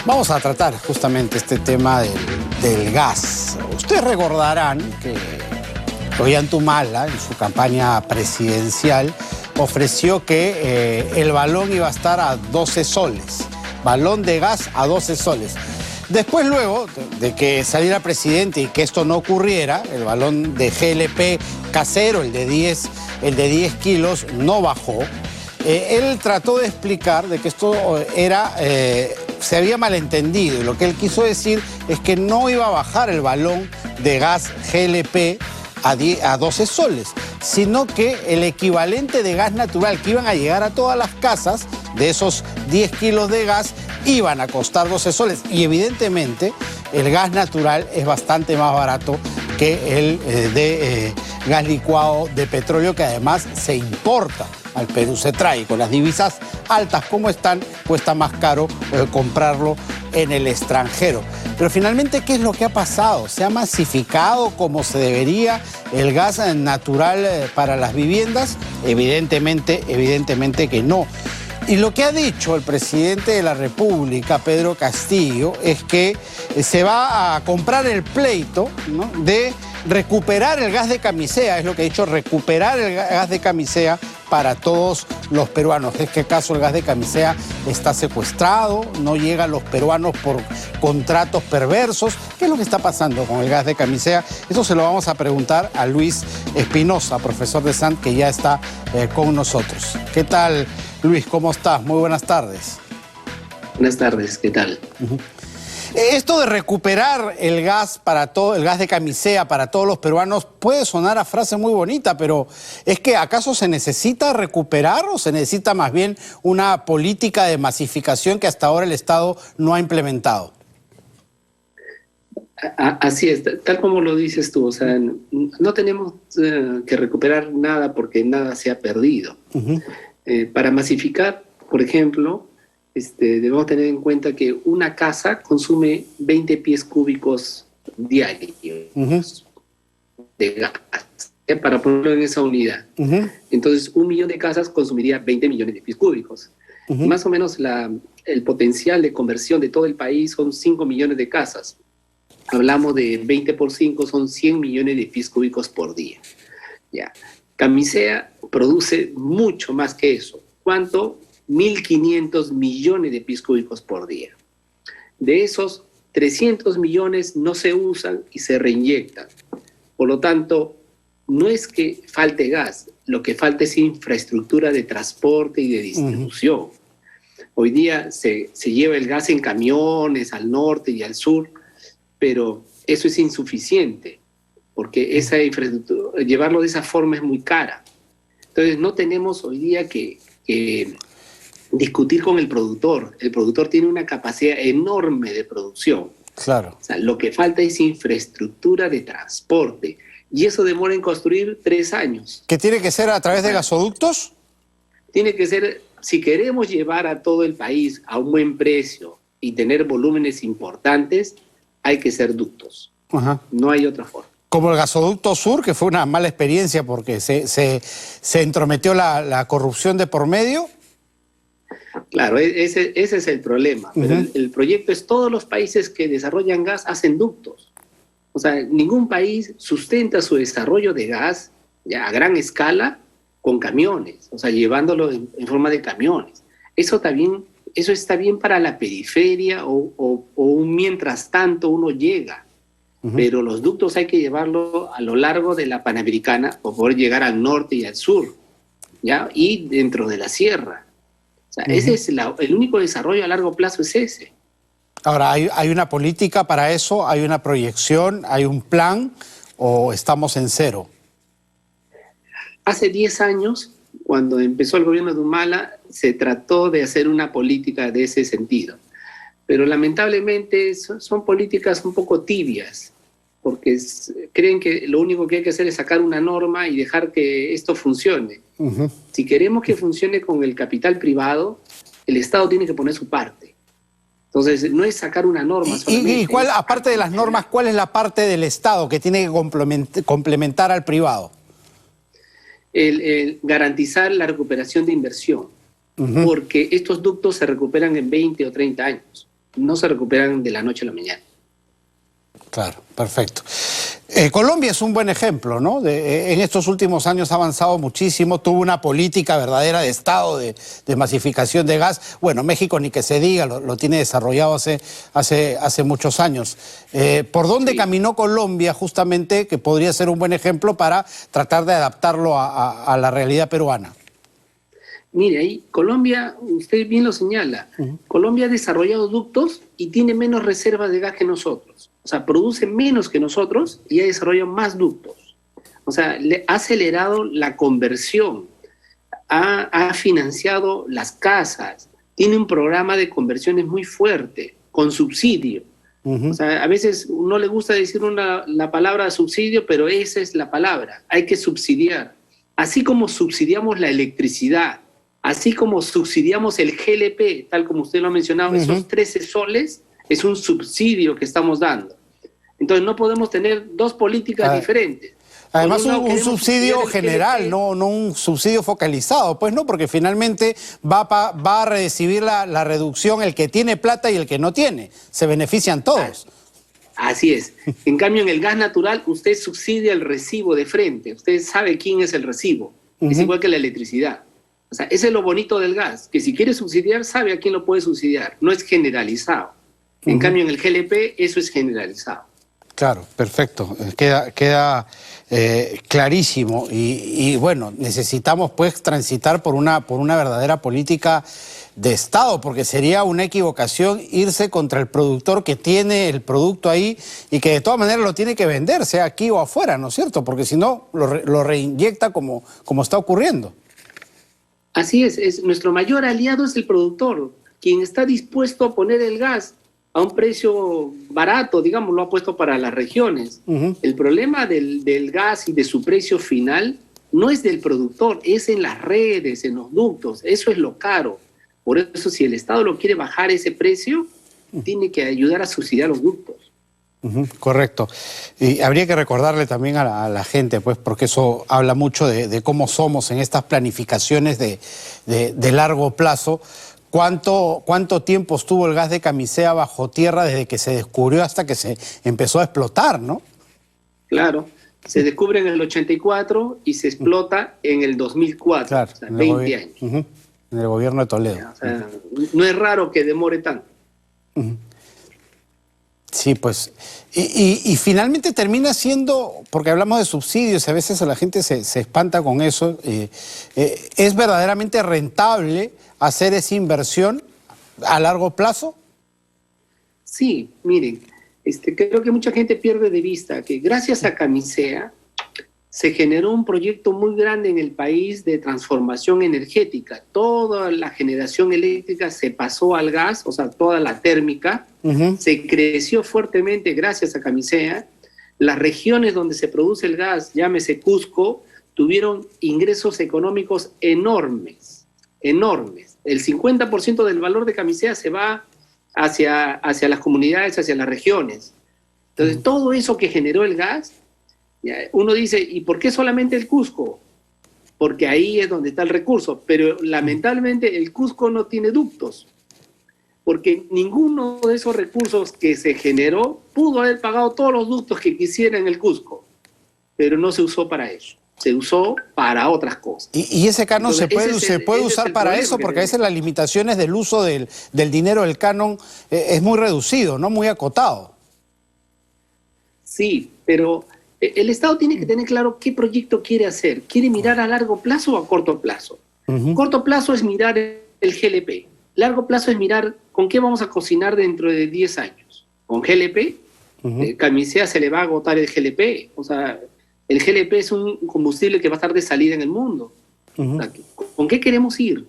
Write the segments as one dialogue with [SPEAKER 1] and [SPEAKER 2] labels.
[SPEAKER 1] Vamos a tratar justamente este tema del gas. Ustedes recordarán que Ollanta en su campaña presidencial, ofreció que el balón iba a estar a 12 soles. Balón de gas a 12 soles. Después, luego de que saliera presidente y que esto no ocurriera, el balón de GLP casero, el de 10 kilos, no bajó. Él trató de explicar de que esto se había malentendido. Lo que él quiso decir es que no iba a bajar el balón de gas GLP a 12 soles, sino que el equivalente de gas natural que iban a llegar a todas las casas, de esos 10 kilos de gas, iban a costar 12 soles. Y evidentemente el gas natural es bastante más barato que el de gas licuado de petróleo, que además se importa al Perú, se trae. Con las divisas altas como están, cuesta más caro comprarlo en el extranjero. Pero finalmente, ¿qué es lo que ha pasado? ¿Se ha masificado como se debería el gas natural para las viviendas? Evidentemente que no. Y lo que ha dicho el presidente de la República, Pedro Castillo, es que se va a comprar el pleito, ¿no?, de recuperar el gas de camisea. Es lo que ha dicho, recuperar el gas de camisea para todos los peruanos. ¿Es que acaso el gas de camisea está secuestrado? ¿No llega a los peruanos por contratos perversos? ¿Qué es lo que está pasando con el gas de camisea? Eso se lo vamos a preguntar a Luis Espinosa, profesor de Sant, que ya está con nosotros. ¿Qué tal, Luis? ¿Cómo estás? Muy buenas tardes.
[SPEAKER 2] Buenas tardes, ¿qué tal?
[SPEAKER 1] Esto de recuperar el gas el gas de camisea para todos los peruanos puede sonar a frase muy bonita, pero ¿es que acaso se necesita recuperar o se necesita más bien una política de masificación que hasta ahora el Estado no ha implementado?
[SPEAKER 2] Así es, tal como lo dices tú, o sea, no tenemos que recuperar nada porque nada se ha perdido. Para masificar, por ejemplo, debemos tener en cuenta que una casa consume 20 pies cúbicos diarios de gas, para ponerlo en esa unidad. Entonces, 1 millón de casas consumiría 20 millones de pies cúbicos. Más o menos el potencial de conversión de todo el país son 5 millones de casas. Hablamos de 20 por 5, son 100 millones de pies cúbicos por día. Ya. Camisea produce mucho más que eso. ¿Cuánto? 1.500 millones de pies cúbicos por día. De esos, 300 millones no se usan y se reinyectan. Por lo tanto, no es que falte gas, lo que falta es infraestructura de transporte y de distribución. Hoy día se lleva el gas en camiones al norte y al sur, pero eso es insuficiente, porque esa infraestructura, llevarlo de esa forma es muy cara. Entonces, no tenemos hoy día que discutir con el productor. El productor tiene una capacidad enorme de producción.
[SPEAKER 1] Claro. O
[SPEAKER 2] sea, lo que falta es infraestructura de transporte. Y eso demora en construir 3 años.
[SPEAKER 1] ¿Qué tiene que ser a través de gasoductos?
[SPEAKER 2] Tiene que ser, si queremos llevar a todo el país a un buen precio y tener volúmenes importantes, hay que ser ductos. No hay otra forma.
[SPEAKER 1] Como el gasoducto sur, que fue una mala experiencia porque se entrometió la corrupción de por medio.
[SPEAKER 2] Claro, ese es el problema. Pero el proyecto es todos los países que desarrollan gas hacen ductos. O sea, ningún país sustenta su desarrollo de gas ya a gran escala con camiones, o sea, llevándolo en forma de camiones. Eso está bien para la periferia o un mientras tanto uno llega. Pero los ductos hay que llevarlo a lo largo de la Panamericana para poder llegar al norte y al sur, ¿ya? Y dentro de la sierra. O sea, ese es el único desarrollo a largo plazo es ese.
[SPEAKER 1] Ahora, ¿hay una política para eso? ¿Hay una proyección? ¿Hay un plan? ¿O estamos en cero?
[SPEAKER 2] Hace 10 años, cuando empezó el gobierno de Humala, se trató de hacer una política de ese sentido. Pero lamentablemente son políticas un poco tibias, porque creen que lo único que hay que hacer es sacar una norma y dejar que esto funcione. Si queremos que funcione con el capital privado, el Estado tiene que poner su parte. Entonces, no es sacar una norma solamente.
[SPEAKER 1] ¿Y cuál, aparte de las normas, cuál es la parte del Estado que tiene que complementar al privado?
[SPEAKER 2] El garantizar la recuperación de inversión, porque estos ductos se recuperan en 20 o 30 años. no se recuperan de la noche a la mañana.
[SPEAKER 1] Claro, perfecto. Colombia es un buen ejemplo, ¿no? En estos últimos años ha avanzado muchísimo, tuvo una política verdadera de Estado de masificación de gas. Bueno, México ni que se diga, lo tiene desarrollado hace muchos años. ¿Por dónde caminó Colombia justamente, que podría ser un buen ejemplo para tratar de adaptarlo a la realidad peruana?
[SPEAKER 2] Mire, ahí Colombia, usted bien lo señala, Colombia ha desarrollado ductos y tiene menos reservas de gas que nosotros. O sea, produce menos que nosotros y ha desarrollado más ductos. O sea, le ha acelerado la conversión, ha financiado las casas, tiene un programa de conversiones muy fuerte, con subsidio. O sea, a veces no le gusta decir la palabra subsidio, pero esa es la palabra, hay que subsidiar. Así como subsidiamos la electricidad, así como subsidiamos el GLP, tal como usted lo ha mencionado, esos 13 soles es un subsidio que estamos dando. Entonces no podemos tener dos políticas diferentes.
[SPEAKER 1] Además un subsidio general, no un subsidio focalizado, pues no, porque finalmente va a recibir la reducción el que tiene plata y el que no tiene. Se benefician todos.
[SPEAKER 2] Así es. En cambio, en el gas natural usted subsidia el recibo de frente. Usted sabe quién es el recibo. Es igual que la electricidad. O sea, ese es lo bonito del gas, que si quiere subsidiar, sabe a quién lo puede subsidiar. No es generalizado. En cambio, en el GLP eso es generalizado.
[SPEAKER 1] Claro, perfecto. Queda clarísimo. Y bueno, necesitamos pues transitar por una verdadera política de Estado, porque sería una equivocación irse contra el productor que tiene el producto ahí y que de todas maneras lo tiene que vender, sea aquí o afuera, ¿no es cierto? Porque si no, lo reinyecta como está ocurriendo.
[SPEAKER 2] Así es, nuestro mayor aliado es el productor, quien está dispuesto a poner el gas a un precio barato, digamos, lo ha puesto para las regiones. El problema del gas y de su precio final no es del productor, es en las redes, en los ductos, eso es lo caro. Por eso, si el Estado lo quiere bajar ese precio, tiene que ayudar a subsidiar los ductos.
[SPEAKER 1] Correcto. Y habría que recordarle también a la gente, pues, porque eso habla mucho de cómo somos en estas planificaciones de largo plazo. ¿Cuánto tiempo estuvo el gas de Camisea bajo tierra desde que se descubrió hasta que se empezó a explotar, ¿no?
[SPEAKER 2] Claro, se descubre en el 84 y se explota en el 2004,
[SPEAKER 1] claro,
[SPEAKER 2] o sea, 20 años.
[SPEAKER 1] En el gobierno de Toledo.
[SPEAKER 2] O sea, no es raro que demore tanto.
[SPEAKER 1] Sí, pues. Y finalmente termina siendo, porque hablamos de subsidios, a veces la gente se espanta con eso, ¿es verdaderamente rentable hacer esa inversión a largo plazo?
[SPEAKER 2] Sí, miren, creo que mucha gente pierde de vista que gracias a Camisea se generó un proyecto muy grande en el país de transformación energética. Toda la generación eléctrica se pasó al gas, o sea, toda la térmica, se creció fuertemente gracias a Camisea. Las regiones donde se produce el gas, llámese Cusco, tuvieron ingresos económicos enormes, enormes. El 50% del valor de Camisea se va hacia las comunidades, hacia las regiones. Entonces, todo eso que generó el gas, uno dice, ¿y por qué solamente el Cusco? Porque ahí es donde está el recurso, pero lamentablemente el Cusco no tiene ductos, porque ninguno de esos recursos que se generó pudo haber pagado todos los ductos que quisiera en el Cusco, pero no se usó para eso, se usó para otras cosas.
[SPEAKER 1] ¿Y ese canon se puede usar para eso? Porque a veces las limitaciones del uso del dinero del canon es muy reducido, ¿no? Muy acotado.
[SPEAKER 2] Sí, pero el Estado tiene que tener claro qué proyecto quiere hacer. ¿Quiere mirar a largo plazo o a corto plazo? Corto plazo es mirar el GLP. Largo plazo es mirar con qué vamos a cocinar dentro de 10 años. ¿Con GLP? Camisea se le va a agotar el GLP. O sea, el GLP es un combustible que va a estar de salida en el mundo. O sea, ¿con qué queremos ir?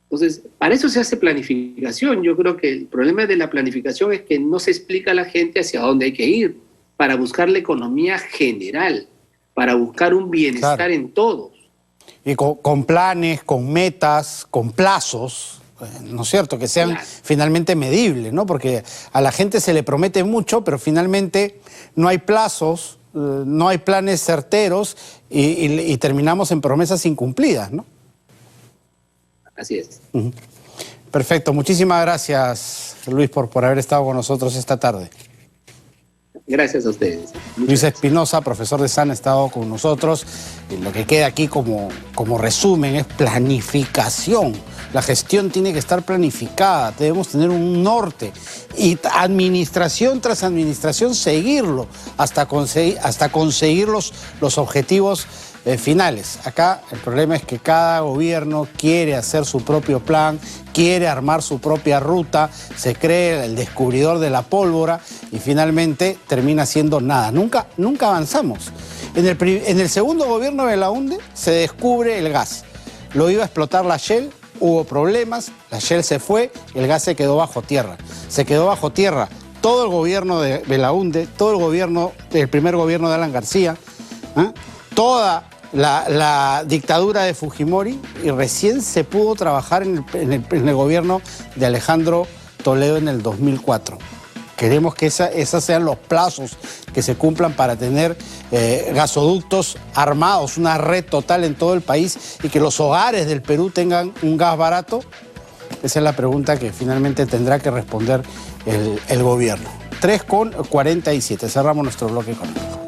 [SPEAKER 2] Entonces, para eso se hace planificación. Yo creo que el problema de la planificación es que no se explica a la gente hacia dónde hay que ir, para buscar la economía general, para buscar un bienestar en todos.
[SPEAKER 1] Y con planes, con metas, con plazos, ¿no es cierto? Que sean finalmente medibles, ¿no? Porque a la gente se le promete mucho, pero finalmente no hay plazos, no hay planes certeros y terminamos en promesas incumplidas, ¿no?
[SPEAKER 2] Así es.
[SPEAKER 1] Perfecto, muchísimas gracias, Luis, por haber estado con nosotros esta tarde.
[SPEAKER 2] Gracias a ustedes.
[SPEAKER 1] Luis Espinosa, profesor de SAN, ha estado con nosotros. Y lo que queda aquí como resumen es planificación. La gestión tiene que estar planificada, debemos tener un norte y administración tras administración seguirlo hasta conseguir los objetivos finales. Acá el problema es que cada gobierno quiere hacer su propio plan, quiere armar su propia ruta, se cree el descubridor de la pólvora y finalmente termina siendo nada. Nunca avanzamos. En el segundo gobierno de Belaúnde se descubre el gas. Lo iba a explotar la Shell, hubo problemas, la Shell se fue, el gas se quedó bajo tierra. Se quedó bajo tierra todo el gobierno de Belaúnde, todo el primer gobierno de Alan García, toda la dictadura de Fujimori, y recién se pudo trabajar en el gobierno de Alejandro Toledo en el 2004. Queremos que esos sean los plazos que se cumplan para tener gasoductos armados, una red total en todo el país y que los hogares del Perú tengan un gas barato. Esa es la pregunta que finalmente tendrá que responder el gobierno. 3:47. Cerramos nuestro bloque económico.